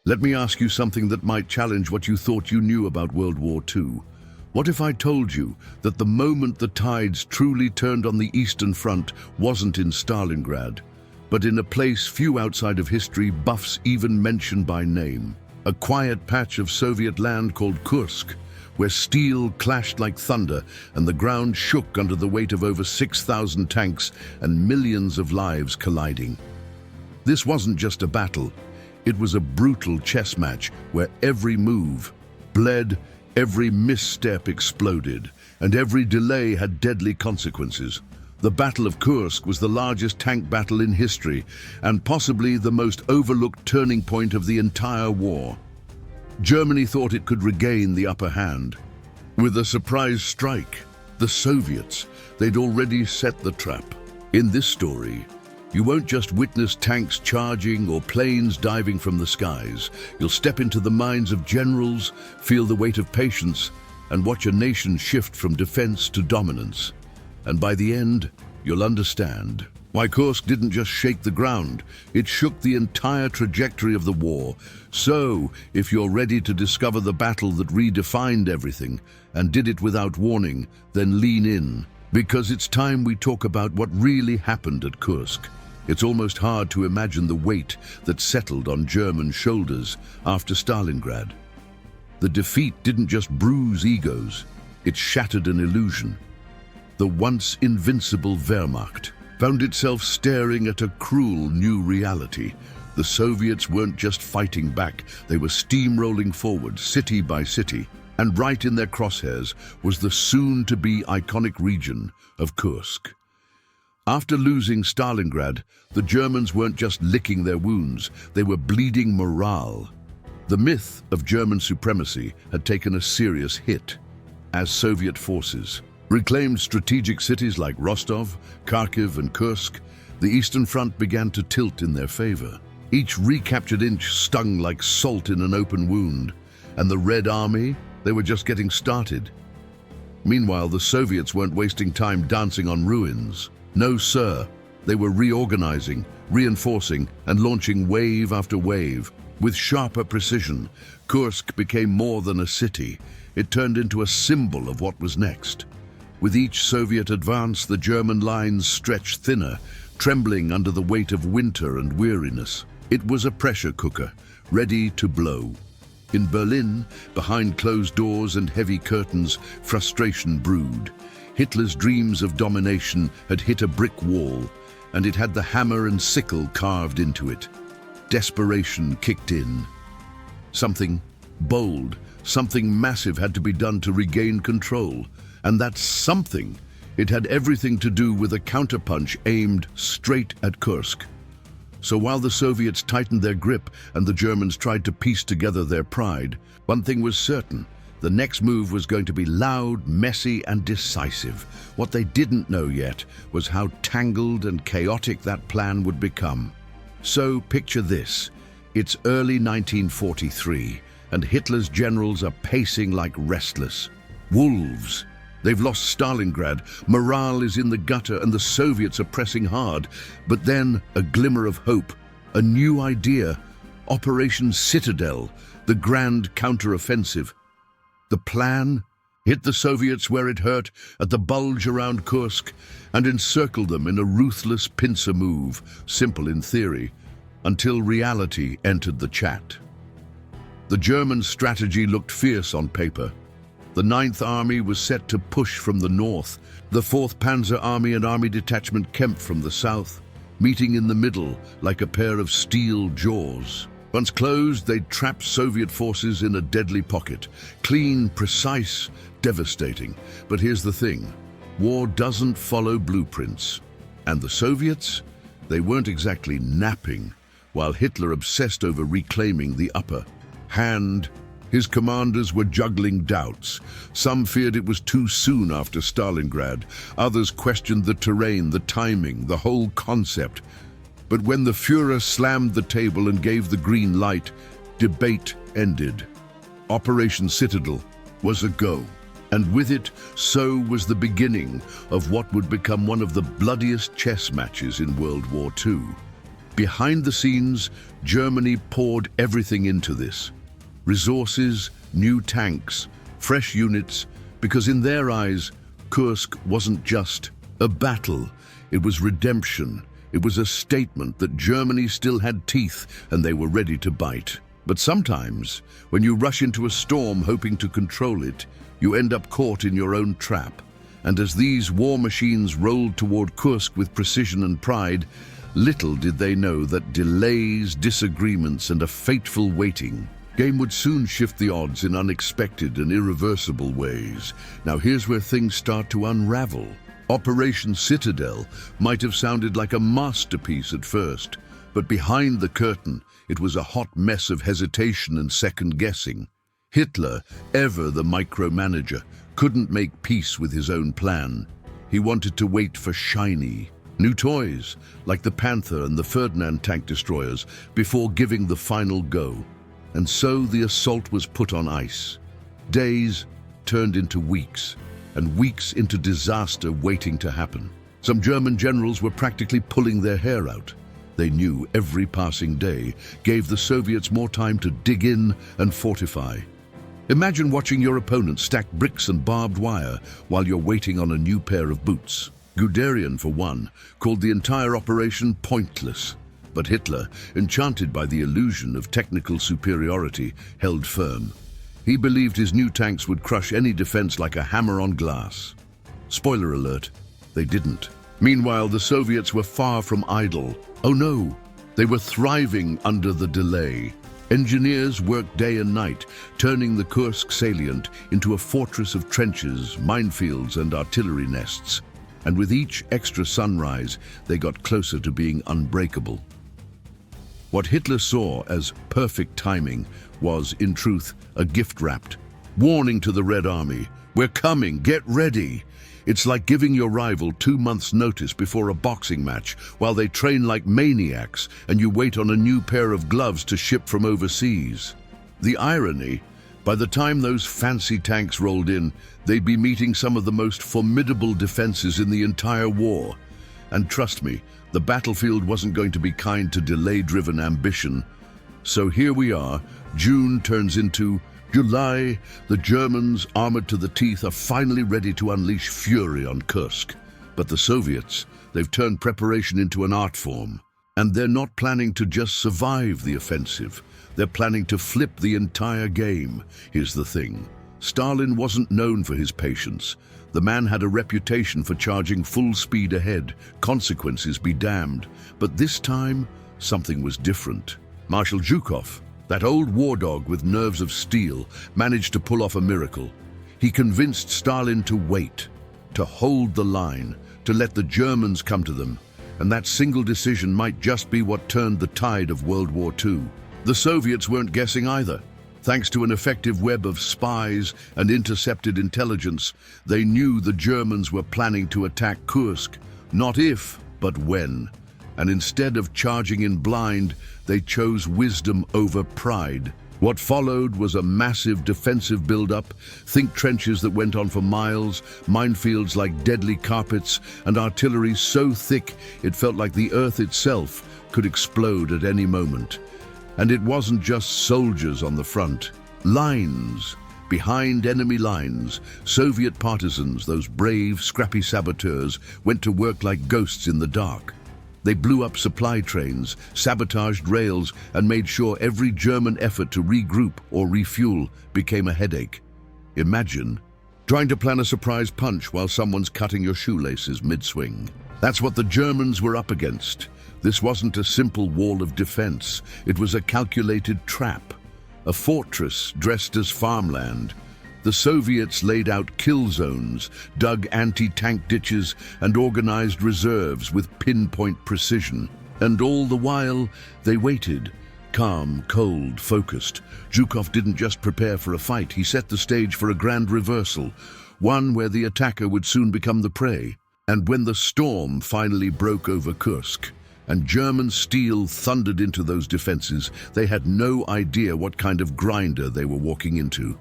Let me ask you something that might challenge what you thought you knew about World War II. What if I told you that the moment the tides truly turned on the Eastern Front wasn't in Stalingrad, but in a place few outside of history buffs even mention by name? A quiet patch of Soviet land called Kursk, where steel clashed like thunder and the ground shook under the weight of over 6,000 tanks and millions of lives colliding. This wasn't just a battle. It was a brutal chess match where every move bled, every misstep exploded, and every delay had deadly consequences. The Battle of Kursk was the largest tank battle in history and possibly the most overlooked turning point of the entire war. Germany thought it could regain the upper hand. With a surprise strike, the Soviets, they'd already set the trap. In this story, you won't just witness tanks charging or planes diving from the skies. You'll step into the minds of generals, feel the weight of patience, and watch a nation shift from defense to dominance. And by the end, you'll understand why Kursk didn't just shake the ground, it shook the entire trajectory of the war. So, if you're ready to discover the battle that redefined everything and did it without warning, then lean in, because it's time we talk about what really happened at Kursk. It's almost hard to imagine the weight that settled on German shoulders after Stalingrad. The defeat didn't just bruise egos, it shattered an illusion. The once invincible Wehrmacht found itself staring at a cruel new reality. The Soviets weren't just fighting back, they were steamrolling forward, city by city. And right in their crosshairs was the soon-to-be iconic region of Kursk. After losing Stalingrad, the Germans weren't just licking their wounds, they were bleeding morale. The myth of German supremacy had taken a serious hit as Soviet forces reclaimed strategic cities like Rostov, Kharkiv, and Kursk. The Eastern Front began to tilt in their favor. Each recaptured inch stung like salt in an open wound, and the Red Army, they were just getting started. Meanwhile, the Soviets weren't wasting time dancing on ruins. No, sir. They were reorganizing, reinforcing, and launching wave after wave. With sharper precision, Kursk became more than a city. It turned into a symbol of what was next. With each Soviet advance, the German lines stretched thinner, trembling under the weight of winter and weariness. It was a pressure cooker, ready to blow. In Berlin, behind closed doors and heavy curtains, frustration brewed. Hitler's dreams of domination had hit a brick wall, and it had the hammer and sickle carved into it. Desperation kicked in. Something bold, something massive had to be done to regain control. And that something, it had everything to do with a counterpunch aimed straight at Kursk. So while the Soviets tightened their grip and the Germans tried to piece together their pride, one thing was certain: the next move was going to be loud, messy, and decisive. What they didn't know yet was how tangled and chaotic that plan would become. So picture this: it's early 1943, and Hitler's generals are pacing like restless wolves. They've lost Stalingrad, morale is in the gutter, and the Soviets are pressing hard. But then, a glimmer of hope, a new idea: Operation Citadel, the grand counter-offensive. The plan? Hit the Soviets where it hurt, at the bulge around Kursk, and encircle them in a ruthless pincer move, simple in theory, until reality entered the chat. The German strategy looked fierce on paper. The 9th Army was set to push from the north, the 4th Panzer Army and Army Detachment Kemp from the south, meeting in the middle like a pair of steel jaws. Once closed, they'd trap Soviet forces in a deadly pocket. Clean, precise, devastating. But here's the thing: war doesn't follow blueprints. And the Soviets? They weren't exactly napping, while Hitler obsessed over reclaiming the upper hand. His commanders were juggling doubts. Some feared it was too soon after Stalingrad. Others questioned the terrain, the timing, the whole concept. But when the Führer slammed the table and gave the green light, debate ended. Operation Citadel was a go. And with it, so was the beginning of what would become one of the bloodiest chess matches in World War II. Behind the scenes, Germany poured everything into this. Resources, new tanks, fresh units, because in their eyes, Kursk wasn't just a battle, it was redemption. It was a statement that Germany still had teeth and they were ready to bite. But sometimes, when you rush into a storm hoping to control it, you end up caught in your own trap. And as these war machines rolled toward Kursk with precision and pride, little did they know that delays, disagreements, and a fateful waiting game would soon shift the odds in unexpected and irreversible ways. Now here's where things start to unravel. Operation Citadel might have sounded like a masterpiece at first, but behind the curtain, it was a hot mess of hesitation and second-guessing. Hitler, ever the micromanager, couldn't make peace with his own plan. He wanted to wait for shiny, new toys, like the Panther and the Ferdinand tank destroyers, before giving the final go. And so the assault was put on ice. Days turned into weeks, and weeks into disaster waiting to happen. Some German generals were practically pulling their hair out. They knew every passing day gave the Soviets more time to dig in and fortify. Imagine watching your opponent stack bricks and barbed wire while you're waiting on a new pair of boots. Guderian, for one, called the entire operation pointless. But Hitler, enchanted by the illusion of technical superiority, held firm. He believed his new tanks would crush any defense like a hammer on glass. Spoiler alert, they didn't. Meanwhile, the Soviets were far from idle. Oh no, they were thriving under the delay. Engineers worked day and night, turning the Kursk salient into a fortress of trenches, minefields, and artillery nests. And with each extra sunrise, they got closer to being unbreakable. What Hitler saw as perfect timing was, in truth, a gift-wrapped warning to the Red Army. We're coming, get ready. It's like giving your rival 2 months' notice before a boxing match while they train like maniacs and you wait on a new pair of gloves to ship from overseas. The irony, by the time those fancy tanks rolled in, they'd be meeting some of the most formidable defenses in the entire war. And trust me, the battlefield wasn't going to be kind to delay-driven ambition. So here we are, June turns into July. The Germans, armored to the teeth, are finally ready to unleash fury on Kursk. But the Soviets, they've turned preparation into an art form. And they're not planning to just survive the offensive. They're planning to flip the entire game. Here's the thing. Stalin wasn't known for his patience. The man had a reputation for charging full speed ahead, consequences be damned. But this time, something was different. Marshal Zhukov, that old war dog with nerves of steel, managed to pull off a miracle. He convinced Stalin to wait, to hold the line, to let the Germans come to them. And that single decision might just be what turned the tide of World War II. The Soviets weren't guessing either. Thanks to an effective web of spies and intercepted intelligence, they knew the Germans were planning to attack Kursk, not if, but when. And instead of charging in blind, they chose wisdom over pride. What followed was a massive defensive build-up, think trenches that went on for miles, minefields like deadly carpets, and artillery so thick it felt like the earth itself could explode at any moment. And it wasn't just soldiers on the front. Lines. Behind enemy lines, Soviet partisans, those brave, scrappy saboteurs, went to work like ghosts in the dark. They blew up supply trains, sabotaged rails, and made sure every German effort to regroup or refuel became a headache. Imagine trying to plan a surprise punch while someone's cutting your shoelaces mid-swing. That's what the Germans were up against. This wasn't a simple wall of defense. It was a calculated trap, a fortress dressed as farmland. The Soviets laid out kill zones, dug anti-tank ditches, and organized reserves with pinpoint precision. And all the while, they waited. Calm, cold, focused. Zhukov didn't just prepare for a fight, he set the stage for a grand reversal, one where the attacker would soon become the prey. And when the storm finally broke over Kursk, and German steel thundered into those defenses, they had no idea what kind of grinder they were walking into.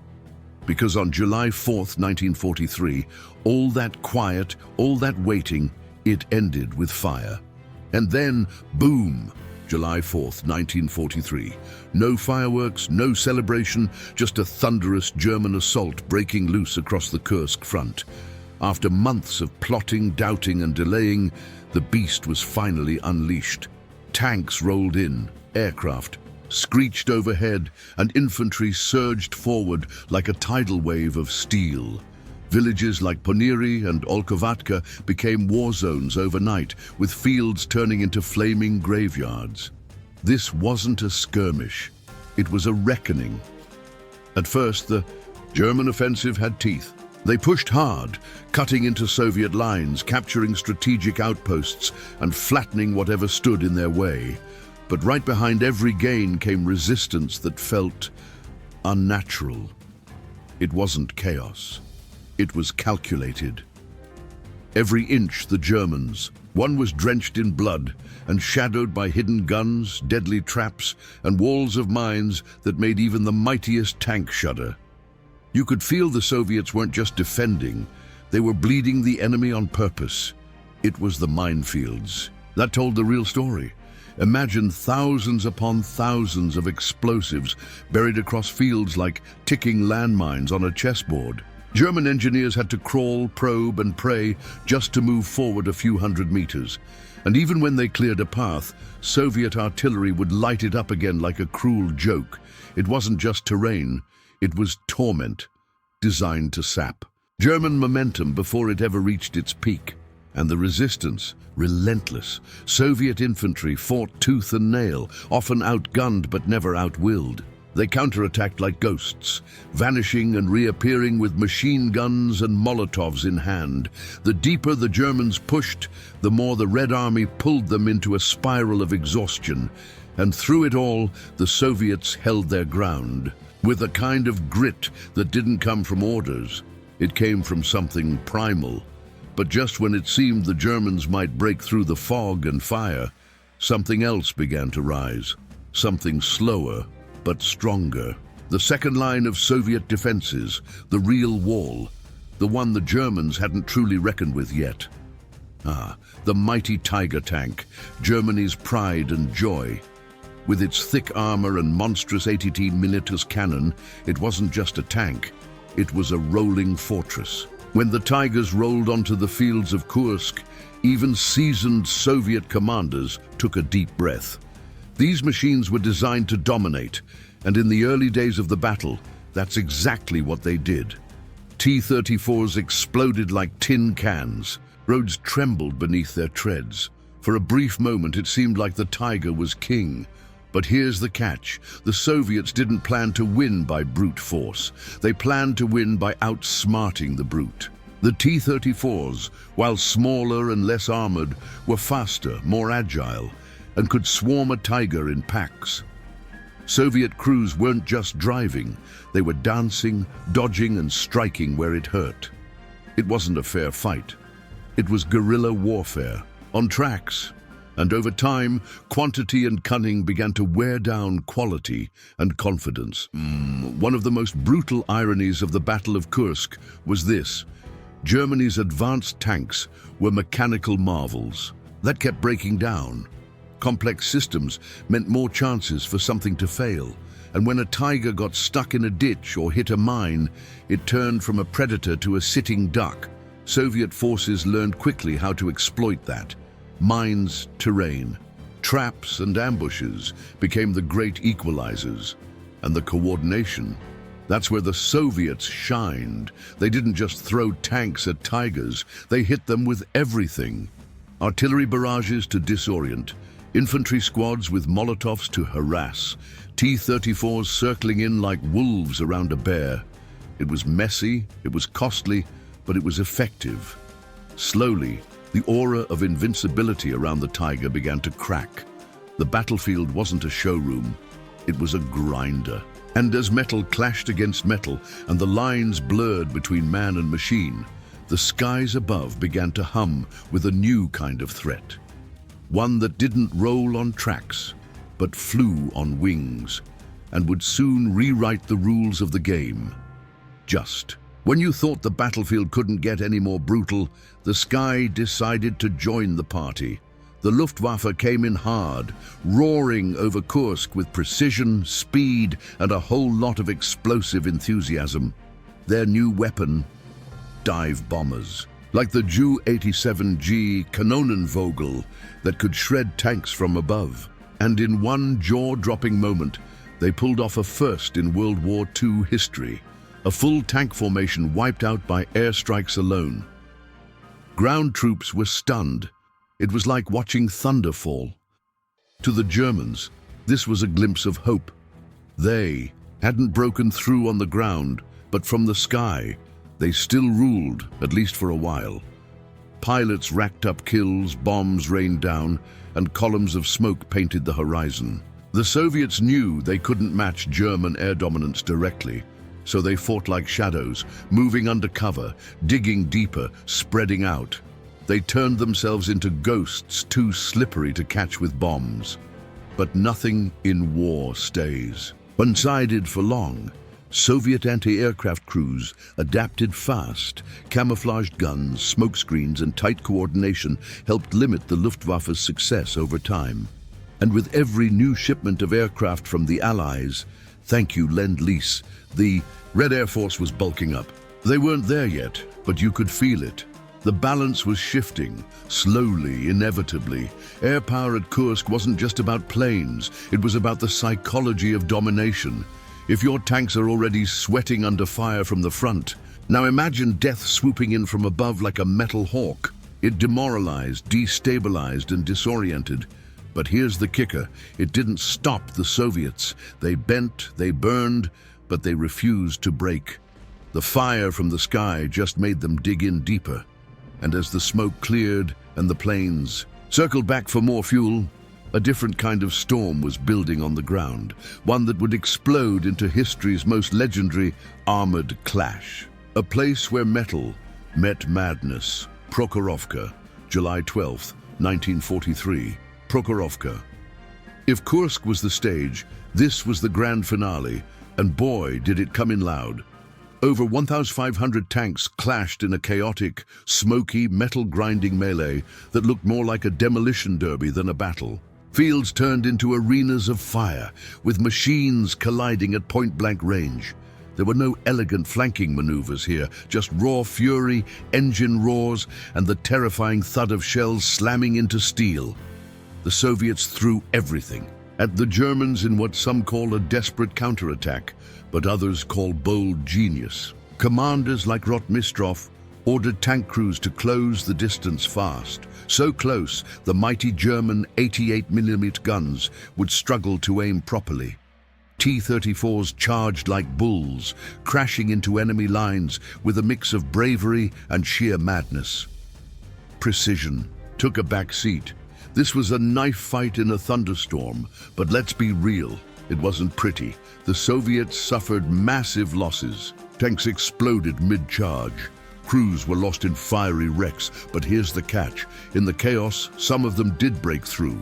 Because on July 4th, 1943, all that quiet, all that waiting, it ended with fire. And then, boom, July 4th, 1943. No fireworks, no celebration, just a thunderous German assault breaking loose across the Kursk front. After months of plotting, doubting, and delaying, the beast was finally unleashed. Tanks rolled in, aircraft screeched overhead, and infantry surged forward like a tidal wave of steel. Villages like Poniri and Olkovatka became war zones overnight, with fields turning into flaming graveyards. This wasn't a skirmish, it was a reckoning. At first, the German offensive had teeth. They pushed hard, cutting into Soviet lines, capturing strategic outposts, and flattening whatever stood in their way. But right behind every gain came resistance that felt unnatural. It wasn't chaos. It was calculated. Every inch the Germans, one was drenched in blood and shadowed by hidden guns, deadly traps, and walls of mines that made even the mightiest tank shudder. You could feel the Soviets weren't just defending, they were bleeding the enemy on purpose. It was the minefields. That told the real story. Imagine thousands upon thousands of explosives buried across fields like ticking landmines on a chessboard. German engineers had to crawl, probe, and pray just to move forward a few hundred meters. And even when they cleared a path, Soviet artillery would light it up again like a cruel joke. It wasn't just terrain, it was torment, designed to sap German momentum before it ever reached its peak. And the resistance, relentless. Soviet infantry fought tooth and nail, often outgunned but never outwilled. They counterattacked like ghosts, vanishing and reappearing with machine guns and Molotovs in hand. The deeper the Germans pushed, the more the Red Army pulled them into a spiral of exhaustion. And through it all, the Soviets held their ground, with a kind of grit that didn't come from orders. It came from something primal. But just when it seemed the Germans might break through the fog and fire, something else began to rise. Something slower, but stronger. The second line of Soviet defenses, the real wall, the one the Germans hadn't truly reckoned with yet. The mighty Tiger tank, Germany's pride and joy. With its thick armor and monstrous 80mm cannon, it wasn't just a tank, it was a rolling fortress. When the Tigers rolled onto the fields of Kursk, even seasoned Soviet commanders took a deep breath. These machines were designed to dominate, and in the early days of the battle, that's exactly what they did. T-34s exploded like tin cans. Roads trembled beneath their treads. For a brief moment, it seemed like the Tiger was king. But here's the catch. The Soviets didn't plan to win by brute force. They planned to win by outsmarting the brute. The T-34s, while smaller and less armored, were faster, more agile, and could swarm a Tiger in packs. Soviet crews weren't just driving. They were dancing, dodging, and striking where it hurt. It wasn't a fair fight. It was guerrilla warfare, on tracks. And over time, quantity and cunning began to wear down quality and confidence. One of the most brutal ironies of the Battle of Kursk was this. Germany's advanced tanks were mechanical marvels. That kept breaking down. Complex systems meant more chances for something to fail. And when a Tiger got stuck in a ditch or hit a mine, it turned from a predator to a sitting duck. Soviet forces learned quickly how to exploit that. Mines, terrain, traps and ambushes became the great equalizers. And the coordination, that's where the Soviets shined. They didn't just throw tanks at Tigers, they hit them with everything. Artillery barrages to disorient, infantry squads with Molotovs to harass, T-34s circling in like wolves around a bear. It was messy, it was costly, but it was effective. Slowly, the aura of invincibility around the Tiger began to crack. The battlefield wasn't a showroom, it was a grinder. And as metal clashed against metal and the lines blurred between man and machine, the skies above began to hum with a new kind of threat. One that didn't roll on tracks, but flew on wings, and would soon rewrite the rules of the game. Just when you thought the battlefield couldn't get any more brutal, the sky decided to join the party. The Luftwaffe came in hard, roaring over Kursk with precision, speed, and a whole lot of explosive enthusiasm. Their new weapon, dive bombers, like the Ju-87G Kanonenvogel that could shred tanks from above. And in one jaw-dropping moment, they pulled off a first in World War II history, a full tank formation wiped out by airstrikes alone. Ground troops were stunned. It was like watching thunder fall. To the Germans, this was a glimpse of hope. They hadn't broken through on the ground, but from the sky, they still ruled, at least for a while. Pilots racked up kills, bombs rained down, and columns of smoke painted the horizon. The Soviets knew they couldn't match German air dominance directly, so they fought like shadows, moving under cover, digging deeper, spreading out. They turned themselves into ghosts too slippery to catch with bombs. But nothing in war stays. One-sided for long, Soviet anti-aircraft crews adapted fast. Camouflaged guns, smokescreens, and tight coordination helped limit the Luftwaffe's success over time. And with every new shipment of aircraft from the Allies, thank you Lend-Lease, the Red Air Force was bulking up. They weren't there yet, but you could feel it. The balance was shifting, slowly, inevitably. Air power at Kursk wasn't just about planes, it was about the psychology of domination. If your tanks are already sweating under fire from the front, now imagine death swooping in from above like a metal hawk. It demoralized, destabilized, and disoriented. But here's the kicker, it didn't stop the Soviets. They bent, they burned, but they refused to break. The fire from the sky just made them dig in deeper. And as the smoke cleared and the planes circled back for more fuel, a different kind of storm was building on the ground, one that would explode into history's most legendary armored clash. A place where metal met madness. Prokhorovka, July 12, 1943. Prokhorovka. If Kursk was the stage, this was the grand finale, and boy, did it come in loud. Over 1,500 tanks clashed in a chaotic, smoky, metal-grinding melee that looked more like a demolition derby than a battle. Fields turned into arenas of fire, with machines colliding at point-blank range. There were no elegant flanking maneuvers here, just raw fury, engine roars, and the terrifying thud of shells slamming into steel. The Soviets threw everything at the Germans in what some call a desperate counterattack, but others call bold genius. Commanders like Rotmistrov ordered tank crews to close the distance fast. So close, the mighty German 88mm guns would struggle to aim properly. T-34s charged like bulls, crashing into enemy lines with a mix of bravery and sheer madness. Precision took a back seat. This was a knife fight in a thunderstorm, but let's be real, it wasn't pretty. The Soviets suffered massive losses. Tanks exploded mid-charge. Crews were lost in fiery wrecks, but here's the catch. In the chaos, some of them did break through.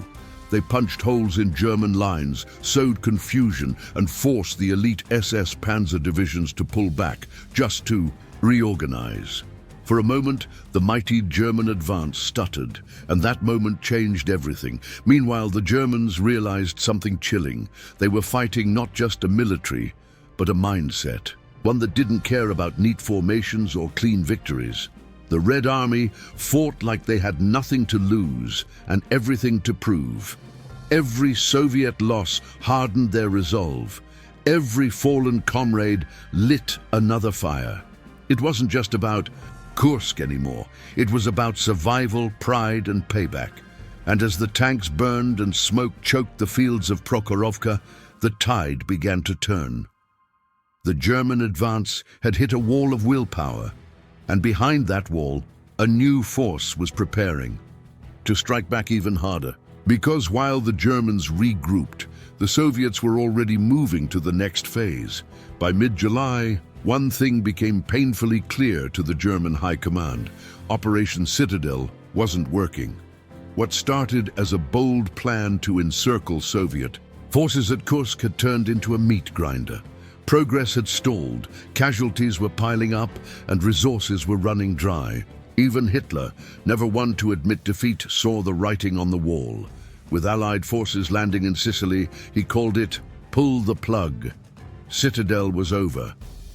They punched holes in German lines, sowed confusion, and forced the elite SS Panzer divisions to pull back, just to reorganize. For a moment, the mighty German advance stuttered, and that moment changed everything. Meanwhile, the Germans realized something chilling. They were fighting not just a military, but a mindset, one that didn't care about neat formations or clean victories. The Red Army fought like they had nothing to lose and everything to prove. Every Soviet loss hardened their resolve. Every fallen comrade lit another fire. It wasn't just about Kursk anymore. It was about survival, pride, and payback. And as the tanks burned and smoke choked the fields of Prokhorovka, the tide began to turn. The German advance had hit a wall of willpower, and behind that wall, a new force was preparing to strike back even harder. Because while the Germans regrouped, the Soviets were already moving to the next phase. By mid-July, one thing became painfully clear to the German high command. Operation Citadel wasn't working. What started as a bold plan to encircle Soviet forces at Kursk had turned into a meat grinder. Progress had stalled, casualties were piling up, and resources were running dry. Even Hitler, never one to admit defeat, saw the writing on the wall. With Allied forces landing in Sicily, he called it "pull the plug." Citadel was over,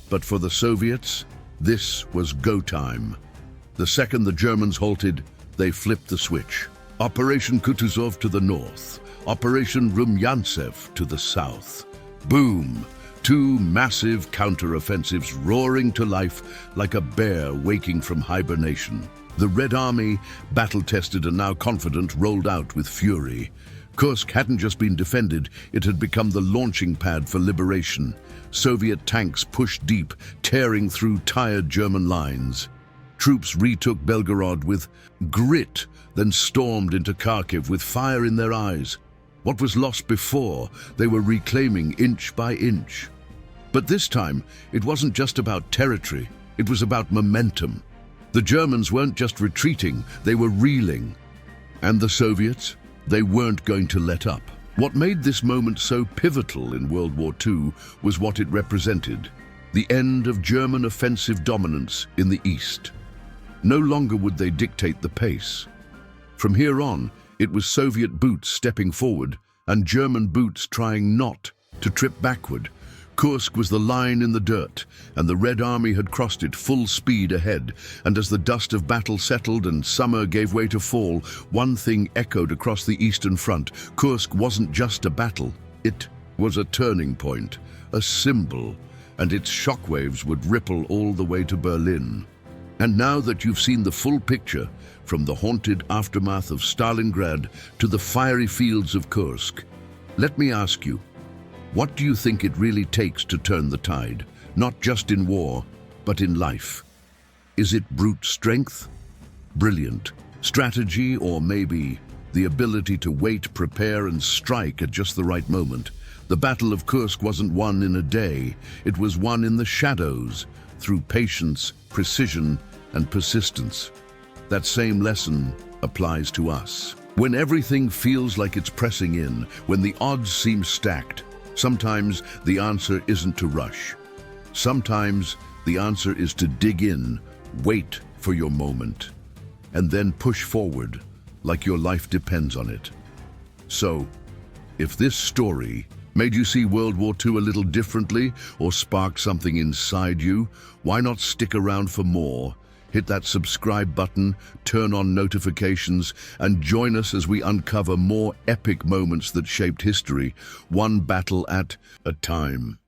but for the Soviets, this was go time. The second the Germans halted, they flipped the switch. Operation Kutuzov to the north, Operation Rumyantsev to the south. Boom! Two massive counter-offensives roaring to life like a bear waking from hibernation. The Red Army, battle-tested and now confident, rolled out with fury. Kursk hadn't just been defended, it had become the launching pad for liberation. Soviet tanks pushed deep, tearing through tired German lines. Troops retook Belgorod with grit, then stormed into Kharkiv with fire in their eyes. What was lost before, they were reclaiming inch by inch. But this time, it wasn't just about territory, it was about momentum. The Germans weren't just retreating, they were reeling. And the Soviets? They weren't going to let up. What made this moment so pivotal in World War II was what it represented: the end of German offensive dominance in the East. No longer would they dictate the pace. From here on, it was Soviet boots stepping forward and German boots trying not to trip backward. Kursk was the line in the dirt, and the Red Army had crossed it full speed ahead. And as the dust of battle settled and summer gave way to fall, one thing echoed across the Eastern Front. Kursk wasn't just a battle, it was a turning point, a symbol, and its shockwaves would ripple all the way to Berlin. And now that you've seen the full picture, from the haunted aftermath of Stalingrad to the fiery fields of Kursk, let me ask you, what do you think it really takes to turn the tide, not just in war, but in life? Is it brute strength? Brilliant strategy, or maybe the ability to wait, prepare, and strike at just the right moment? The Battle of Kursk wasn't won in a day, it was won in the shadows, through patience, precision, and persistence. That same lesson applies to us. When everything feels like it's pressing in, when the odds seem stacked, sometimes the answer isn't to rush. Sometimes the answer is to dig in, wait for your moment, and then push forward like your life depends on it. So, if this story made you see World War II a little differently or sparked something inside you, why not stick around for more? Hit that subscribe button, turn on notifications, and join us as we uncover more epic moments that shaped history, one battle at a time.